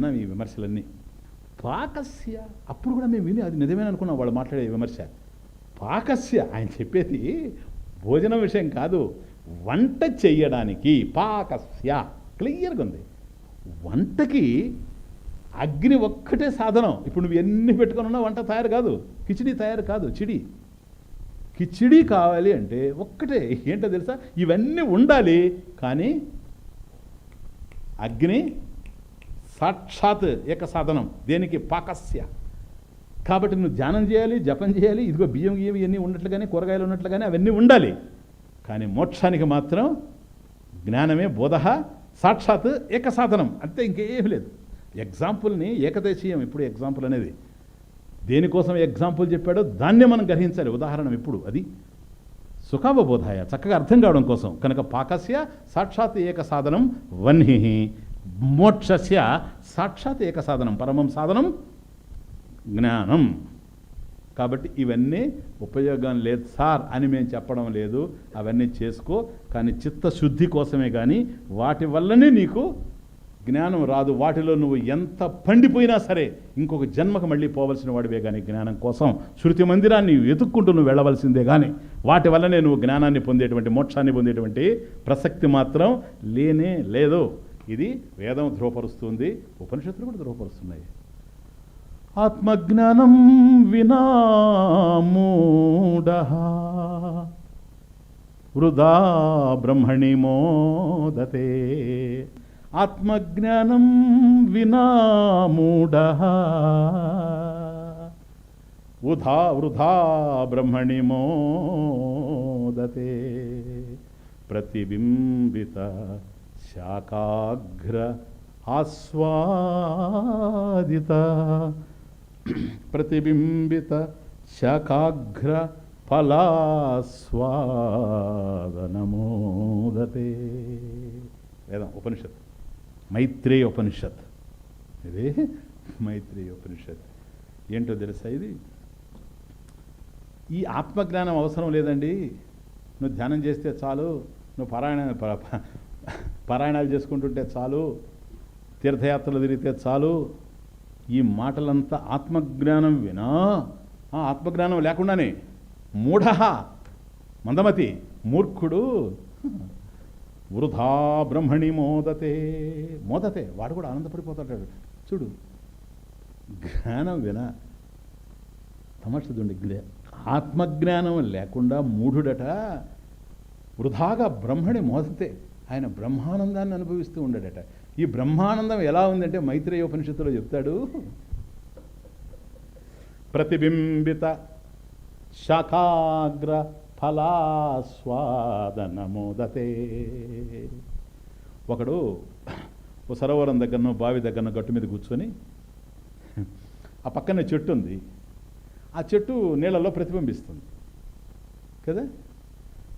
విన్నాం ఈ విమర్శలన్నీ. పాకస్య, అప్పుడు కూడా మేము విని అది నిజమేనా అనుకున్నాం వాళ్ళు మాట్లాడే విమర్శ. పాకస్య ఆయన చెప్పేది భోజనం విషయం కాదు, వంట చెయ్యడానికి. పాకస్య క్లియర్గా ఉంది. వంటకి అగ్ని ఒక్కటే సాధనం. ఇప్పుడు నువ్వు ఎన్ని పెట్టుకుని ఉన్నా వంట తయారు కాదు, కిచిడి తయారు కాదు. కిచిడి కావాలి అంటే ఒక్కటే, ఏంటో తెలుసా, ఇవన్నీ ఉండాలి. కానీ అగ్ని సాక్షాత్ ఏక సాధనం. దేనికి? పాకస్య. కాబట్టి నువ్వు ధ్యానం చేయాలి, జపం చేయాలి, ఇదిగో బియ్యం గియ్యం ఇవన్నీ ఉన్నట్లుగానే, కూరగాయలు ఉన్నట్లుగానే అవన్నీ ఉండాలి. కానీ మోక్షానికి మాత్రం జ్ఞానమే బోధ సాక్షాత్ ఏక సాధనం, అంతే, ఇంకేం లేదు. ఎగ్జాంపుల్ని ఏకదేశీయం. ఇప్పుడు ఎగ్జాంపుల్ అనేది దేనికోసం ఎగ్జాంపుల్ చెప్పాడో దాన్నే మనం గ్రహించాలి. ఉదాహరణ ఇప్పుడు అది సుఖావబోధాయ, చక్కగా అర్థం కావడం కోసం. కనుక పాకస్య సాక్షాత్ ఏక సాధనం వన్హి, మోక్షస్య సాక్షాత్ ఏక సాధనం, పరమం సాధనం జ్ఞానం. కాబట్టి ఇవన్నీ ఉపయోగం లేదు సార్ అని మేము చెప్పడం లేదు, అవన్నీ చేసుకో. కానీ చిత్తశుద్ధి కోసమే, కానీ వాటి వల్లనే నీకు జ్ఞానం రాదు. వాటిలో నువ్వు ఎంత పండిపోయినా సరే ఇంకొక జన్మకు మళ్ళీ పోవలసిన వాడివే. కానీ జ్ఞానం కోసం శృతి మందిరాన్ని వెతుక్కుంటూ నువ్వు వెళ్ళవలసిందే. కానీ వాటి వల్లనే నువ్వు జ్ఞానాన్ని పొందేటువంటి, మోక్షాన్ని పొందేటువంటి ప్రసక్తి మాత్రం లేనే లేదు. ఇది వేదం ధృవపరుస్తుంది, ఉపనిషత్తులు కూడా ధృవపరుస్తున్నాయి. ఆత్మజ్ఞానం వినా మూఢః వృధా బ్రహ్మణి మోదతే. ఆత్మజ్ఞానం వినా మూఢః వృధా బ్రహ్మణి మోదతే. ప్రతిబింబిత శాకాగ్ర ఆస్వాదిత, ప్రతిబింబిత శాకాగ్ర ఫలాస్వాదనమోదతే. వేదం, ఉపనిషత్, మైత్రేయ ఉపనిషత్. ఇదే మైత్రేయ ఉపనిషత్. ఏంటో తెలుసా ఇది? ఈ ఆత్మజ్ఞానం అవసరం లేదండి, నువ్వు ధ్యానం చేస్తే చాలు, నువ్వు పారాయణాలు చేసుకుంటుంటే చాలు, తీర్థయాత్రలు తిరిగితే చాలు. ఈ మాటలంతా ఆత్మజ్ఞానం వినా, ఆత్మజ్ఞానం లేకుండానే మూఢ, మందమతి, మూర్ఖుడు, వృధా బ్రహ్మణి మోదతే. వాడు కూడా ఆనందపడిపోతాడు. చూడు, జ్ఞానం వినా తమస్సుండి, ఆత్మజ్ఞానం లేకుండా మూఢుడట వృధాగా బ్రహ్మణి మోదతే, ఆయన బ్రహ్మానందాన్ని అనుభవిస్తూ ఉండడట. ఈ బ్రహ్మానందం ఎలా ఉందంటే మైత్రేయ ఉపనిషత్తులో చెప్తాడు, ప్రతిబింబిత శాకాగ్ర ఫలాస్వాదనమోదతే. ఒకడు ఓ సరోవరం దగ్గరనో బావి దగ్గరనో గట్టు మీద కూర్చొని, ఆ పక్కనే చెట్టు ఉంది, ఆ చెట్టు నీళ్ళలో ప్రతిబింబిస్తుంది కదా.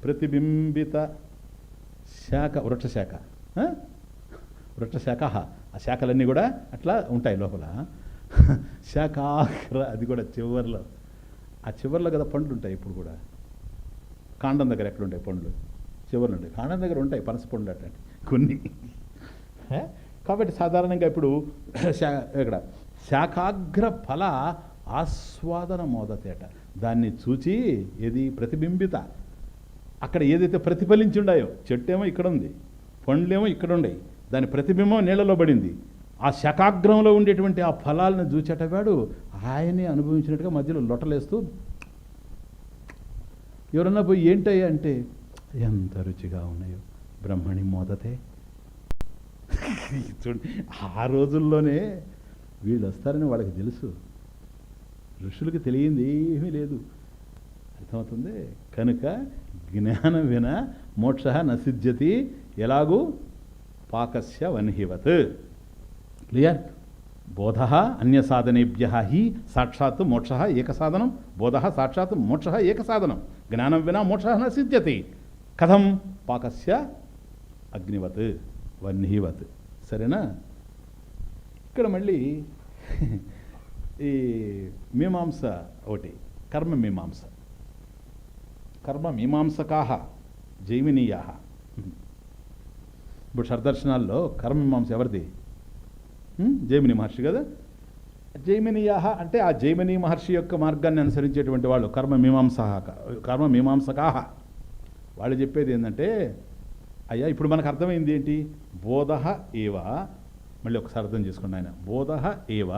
ప్రతిబింబిత శాఖ, వృక్షశాఖ, వృక్షశాఖ, ఆ శాఖలన్నీ కూడా అట్లా ఉంటాయి లోపల. శాఖాగ్ర, అది కూడా చివర్లో, ఆ చివర్లో కదా పండ్లు ఉంటాయి. ఇప్పుడు కూడా కాండం దగ్గర ఎక్కడ ఉంటాయి పండ్లు? చివర్లు ఉంటాయి. కాండం దగ్గర ఉంటాయి పనస పండ్లు అట్లాంటి కొన్ని. కాబట్టి సాధారణంగా ఇప్పుడు ఇక్కడ శాఖాగ్ర ఫల ఆస్వాదన మోదతేట, దాన్ని చూచి ఏది ప్రతిబింబిత, అక్కడ ఏదైతే ప్రతిఫలించి ఉండాయో, చెట్టేమో ఇక్కడ ఉంది, పండ్లేమో ఇక్కడ ఉన్నాయి, దాని ప్రతిబింబం నీళ్ళలో పడింది. ఆ శాఖాగ్రంలో ఉండేటువంటి ఆ ఫలాలను చూచేటవాడు ఆయనే అనుభవించినట్టుగా మధ్యలో లొట్టలేస్తూ, ఎవరన్నా పోయి ఏంటయ్యా అంటే, ఎంత రుచిగా ఉన్నాయో బ్రహ్మణి మోదతే. చూడండి, ఆ రోజుల్లోనే వీళ్ళు వస్తారని వాళ్ళకి తెలుసు, ఋషులకు తెలియంది ఏమీ లేదు. అర్థమవుతుంది? కనుక జ్ఞానం వినా మోక్ష నసిద్ధ్యతి. ఎలాగూ పాకస్య వన్హివత్. క్లియర్? బోధ అన్య సాధనేభ్య హి సాక్షాత్ మోక్ష ఏక సాధనం. బోధ సాక్షాత్ మోక్ష ఏక సాధనం. జ్ఞానం వినా మోక్ష నసిద్ధ్యతి. కథం? పాకస్య అగ్నివత్ వన్హివత్. సరేనా? ఇక్కడ మళ్ళీ ఈ మీమాంస ఒకటి, కర్మ మీమాంస. కర్మ మీమాంసకాహ జైమినీయాహ. ఇప్పుడు షడ్దర్శనాల్లో కర్మ మీమాంస ఎవరిది? జైమిని మహర్షి కదా. జైమినీయాహ అంటే ఆ జైమిని మహర్షి యొక్క మార్గాన్ని అనుసరించేటువంటి వాళ్ళు కర్మమీమాంసకాహ. వాళ్ళు చెప్పేది ఏంటంటే, అయ్యా ఇప్పుడు మనకు అర్థమైంది ఏంటి? బోధ ఏవ, మళ్ళీ ఒకసారి అర్థం చేసుకోండి ఆయన, బోధ ఏవ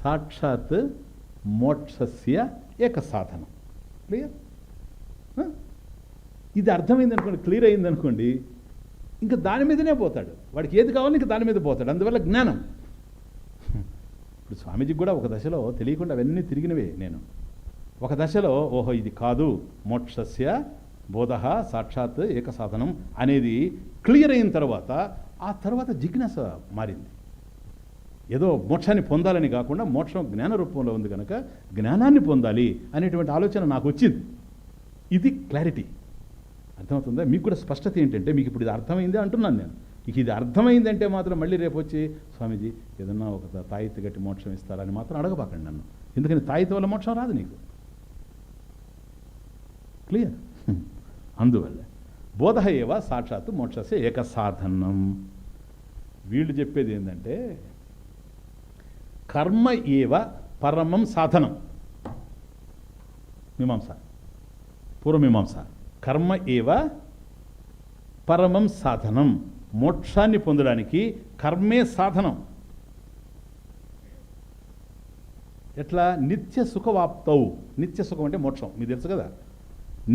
సాక్షాత్ మోక్షస్య ఏక సాధనం. క్లియర్? ఇది అర్థమైంది అనుకోండి, క్లియర్ అయింది అనుకోండి, ఇంకా దాని మీదనే పోతాడు. వాడికి ఏది కావాలో ఇంకా దాని మీద పోతాడు. అందువల్ల జ్ఞానం. ఇప్పుడు స్వామీజీకి కూడా ఒక దశలో తెలియకుండా అవన్నీ తిరిగినవే. నేను ఒక దశలో ఓహో ఇది కాదు, మోక్షస్య బోధ సాక్షాత్ ఏక సాధనం అనేది క్లియర్ అయిన తర్వాత ఆ తర్వాత జిజ్ఞాస మారింది. ఏదో మోక్షాన్ని పొందాలని కాకుండా మోక్షం జ్ఞాన రూపంలో ఉంది కనుక జ్ఞానాన్ని పొందాలి అనేటువంటి ఆలోచన నాకు వచ్చింది. ఇది క్లారిటీ. అర్థమవుతుందా? మీకు కూడా స్పష్టత ఏంటంటే, మీకు ఇప్పుడు ఇది అర్థమైందే అంటున్నాను నేను. మీకు ఇది అర్థమైందంటే మాత్రం మళ్ళీ రేపు వచ్చి స్వామీజీ ఏదన్నా ఒక తాయితీ గట్టి మోక్షం ఇస్తారని మాత్రం అడగబాకండి నన్ను. ఎందుకని తాయితీ వల్ల మోక్షం రాదు నీకు. క్లియర్? అందువల్ల బోధ ఏవ సాక్షాత్తు మోక్షస్య ఏక సాధనం. వీళ్ళు చెప్పేది ఏంటంటే, కర్మ ఏవ పరమం సాధనం. మీమాంస, పూర్వమీమాంస. కర్మ ఏవ పరమం సాధనం. మోక్షాన్ని పొందడానికి కర్మే సాధనం. ఎట్లా? నిత్య సుఖవాప్తవు. నిత్య సుఖం అంటే మోక్షం, మీకు తెలుసు కదా.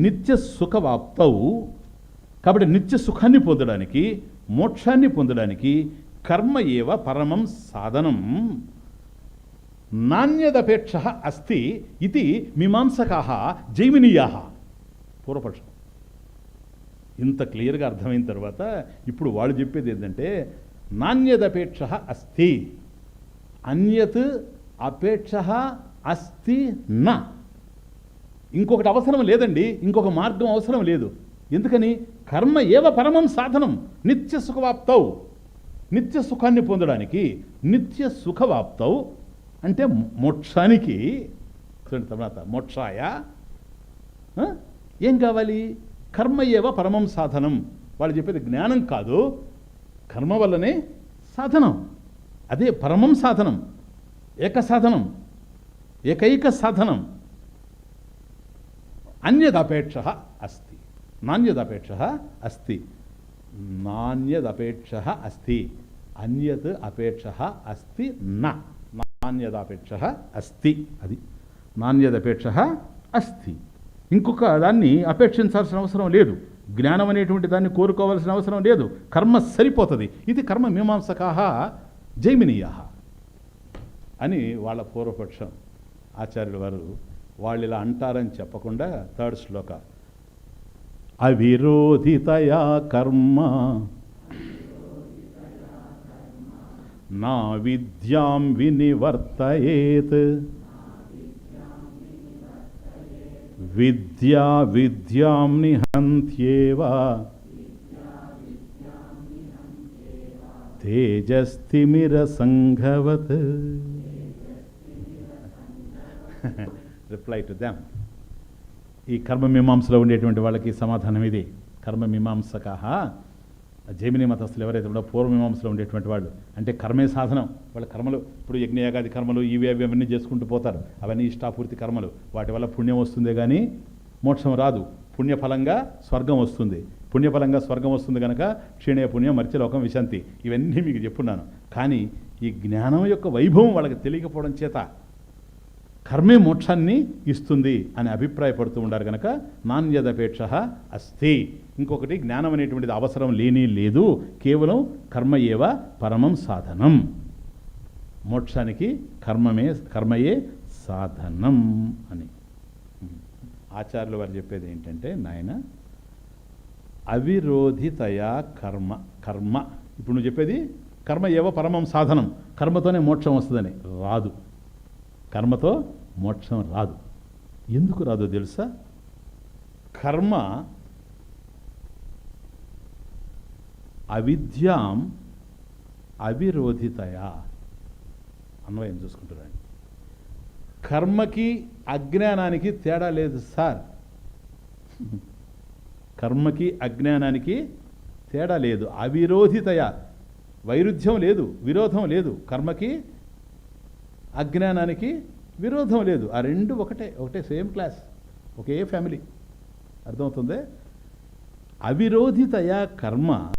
నిత్య సుఖవాప్తవు. కాబట్టి నిత్య సుఖాన్ని పొందడానికి, మోక్షాన్ని పొందడానికి కర్మ ఏవ పరమం సాధనం. నాణ్యదపేక్ష అస్తి ఇది మీమాంసకాః జైమినీయాః. పూర్వపక్షం. ఇంత క్లియర్గా అర్థమైన తర్వాత ఇప్పుడు వాళ్ళు చెప్పేది ఏంటంటే, నాణ్యదపేక్ష అస్తి, అన్యత్ అపేక్ష అస్తి నా. ఇంకొకటి అవసరం లేదండి, ఇంకొక మార్గం అవసరం లేదు. ఎందుకని? కర్మ ఏవ పరమం సాధనం. నిత్య సుఖవాప్తవు. నిత్య సుఖాన్ని పొందడానికి, నిత్య సుఖవాప్తవు అంటే మోక్షానికి. చూడండి తర్వాత, మోక్షాయ ఏం కావాలి? కర్మ ఏవ పరమం సాధనం. వాళ్ళు చెప్పేది జ్ఞానం కాదు, కర్మ వల్లనే సాధనం. అదే పరమం సాధనం, ఏక సాధనం, ఏకైక సాధనం. అన్యదపేక్ష అస్తి. నాణ్యదపేక్ష అస్తి. నాణ్యదపేక్ష అస్తి. అన్యత్ అపేక్ష అస్తి నా. నాణ్యదపేక్ష అస్తి. అది నాణ్యదపేక్ష అస్తి. ఇంకొక దాన్ని అపేక్షించాల్సిన అవసరం లేదు. జ్ఞానం అనేటువంటి దాన్ని కోరుకోవాల్సిన అవసరం లేదు. కర్మ సరిపోతుంది. ఇది కర్మ మీమాంసకాః జైమినీయాః అని వాళ్ళ పూర్వపక్షం. ఆచార్యుల వారు వాళ్ళు ఇలా అంటారని చెప్పకుండా థర్డ్ శ్లోక, అవిరోధితయా కర్మ నా విద్యాం వినివర్తయేత్ విద్యా విద్యాం నిహంత్యేవ తేజస్తిమిర సంఘవత్. Reply to them. ఈ కర్మమీమాంసలో ఉండేటువంటి వాళ్ళకి సమాధానం ఇది. కర్మమీమాంసకాః జైమిని మతస్థులు ఎవరైతే ఉండో పూర్వమీమాంసలో ఉండేటువంటి వాళ్ళు, అంటే కర్మే సాధనం. వాళ్ళ కర్మలు ఇప్పుడు యజ్ఞయాగాది కర్మలు ఇవి అవి అవన్నీ చేసుకుంటూ పోతారు. అవన్నీ ఇష్టాపూర్తి కర్మలు. వాటి వల్ల పుణ్యం వస్తుందే కానీ మోక్షం రాదు. పుణ్యఫలంగా స్వర్గం వస్తుంది. పుణ్యఫలంగా స్వర్గం వస్తుంది కనుక క్షీణే పుణ్యం మర్త్యలోకం విశాంతి. ఇవన్నీ మీకు చెప్పున్నాను. కానీ ఈ జ్ఞానం యొక్క వైభవం వాళ్ళకి తెలియకపోవడం చేత కర్మే మోక్షాన్ని ఇస్తుంది అని అభిప్రాయపడుతూ ఉండారు కనుక నాణ్యదపేక్ష అస్తి. ఇంకొకటి, జ్ఞానం అనేటువంటిది అవసరం లేని లేదు, కేవలం కర్మ ఏవ పరమం సాధనం. మోక్షానికి కర్మయే సాధనం అని ఆచార్యుల వారు చెప్పేది ఏంటంటే, నాయన అవిరోధితయా కర్మ. ఇప్పుడు నువ్వు చెప్పేది కర్మ ఏవ పరమం సాధనం, కర్మతోనే మోక్షం వస్తుందని. రాదు. కర్మతో మోక్షం రాదు. ఎందుకు రాదో తెలుసా? కర్మ అవిద్యాం అవిరోధితయా. అన్వయం చూసుకుంటున్నాను. కర్మకి అజ్ఞానానికి తేడా లేదు సార్. కర్మకి అజ్ఞానానికి తేడా లేదు. అవిరోధితయ. వైరుధ్యం లేదు, విరోధం లేదు. కర్మకి అజ్ఞానానికి విరోధం లేదు. ఆ రెండు ఒకటే సేమ్ క్లాస్, ఒకే ఫ్యామిలీ. అర్థమవుతుంది? అవిరోధితయా కర్మ